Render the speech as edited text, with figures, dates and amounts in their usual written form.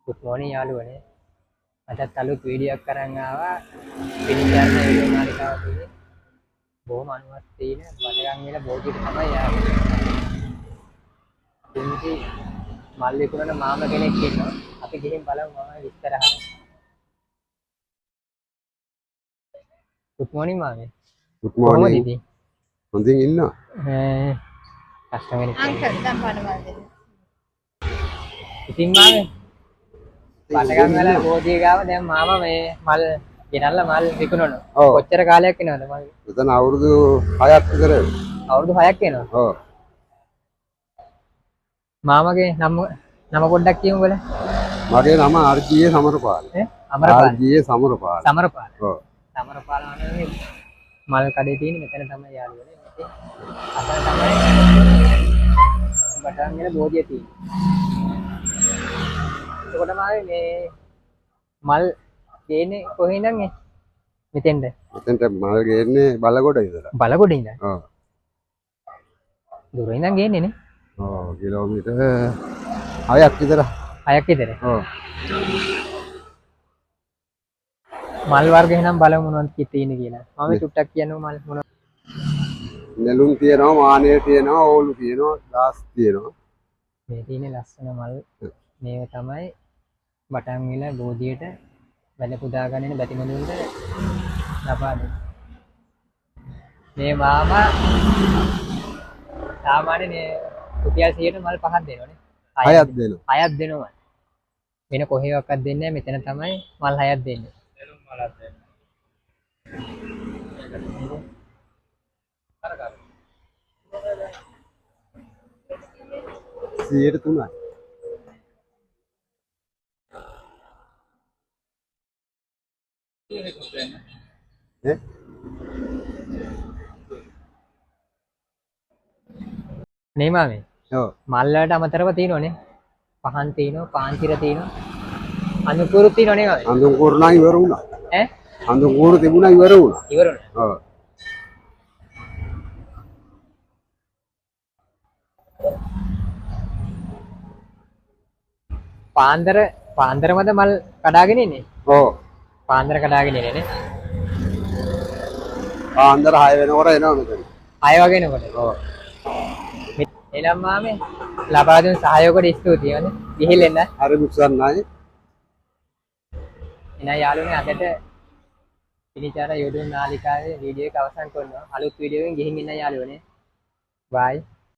Good morning යාළුවනේ. අදත් අලුත් වීඩියෝ එකක් අරන් ආවා. පිළිචාරන වීඩියෝ නාලිකාව තුනේ බොහොම අනුමත තියෙන වටගම් වල බෝධියට තමයි ආවේ. පුංචි මල් විකුණන මාම කෙනෙක් ඉන්නවා. අපි ගිහින් බලමු මාමා විස්තර අහන්න. Good morning මාමේ. Good කොහොමද morning. ඉතින්? හොඳින් ඉන්නවා. Customer Uncle, dan mana mana? ඉතින් මාමේ වටගම් වල බෝධිය ගාව දැන් මාමා මේ මල් ගෙනල්ලා මල් විකුණනවා. ඔව්. කොච්චර කාලයක් වෙනවද මල්? මෙතන අවුරුදු 6ක් විතර වෙනවා. අවුරුදු 6ක් වෙනවා. ඔව්. මාමගේ නම පොඩ්ඩක් කියමු බලන්න. මගේ නම ආර්.ජී.ඒ. සමරපාල. අමරපාල. ආර්.ජී.ඒ. සමරපාල. සමරපාල. ඔව්. සමරපාල වනේ මල් කඩේ තියෙන මෙතන තමයි යාළුවනේ. ඉතින් අතන තමයි බටන් වල බෝධිය තියෙන්නේ. එතකොට මාවේ මේ මල් ගේන්නේ කොහේ ඉඳන් මෙතෙන්ද? මෙතෙන්ට මල් ගේන්නේ බලගොඩ ඉඳලා. බලගොඩ ඉඳන්. ඔව්. දුර ඉඳන් ගේන්නේ නේ. ඔව් කිලෝමීටර් 6ක් විතර. 6ක් විතර. ඔව්. මල් වර්ග එහෙනම් බලමු මොනවද තියෙන්නේ කියලා. මම චුට්ටක් කියන්නම් මල් මොනවද? නෙළුම් තියෙනවා, මානෙ තියෙනවා, ඕලු තියෙනවා, දාස් තියෙනවා. මේ තියෙන ලස්සන මල් මේව තමයි බටන් විල බෝධියට වැල පුදා ගන්න බැතිමලුන්ට ලබා දෙන්නේ. මේ මාමා සාමාන්‍යයෙන් රුපියල් 100ට මල් 5ක් දෙනවනේ. 6ක් දෙනවා. 6ක් දෙනවා. වෙන කොහේවත් දෙන්නේ නැහැ. මෙතන තමයි මල් 6ක් දෙන්නේ. නෙළුම් මලක් දෙන්නේ. අර ගන්න. 100ට 3යි. ඈ? නේ මාමේ. ඔව්. මල් වලට අමතරව තියෙනවනේ. පහන් තියෙනවා, පාන්තිර තියෙනවා. අනුකූරු තියෙනවනේ මාමේ. අඳුන් කෝරණා ඉවර වුණා. ඈ? අඳුන් කෝරු තිබුණා ඉවර වුණා. ඉවරුනේ. ඔව්. පාන්දර මත මල් කඩාගෙන ඉන්නේ. ඔව්. පාන්දර කඩාගෙන ඉන්නේ නේ. පාන්දර 6 වෙනකොට එනවා මෙතන. 6 වගේ නකොට. ඔව්. එනම් මාමේ ලබා දුන් සහයෝගයට ස්තුතියි වනේ. ගිහිල්ලා එන්න. හරි මුසන්නයි. එනයි යාළුවනේ අදට පිළිචාර යොදුන් නාලිකාවේ වීඩියෝ එක අවසන් කරනවා. අලුත් වීඩියෝ එකකින් ගිහින් එන්න යාළුවනේ. බයි.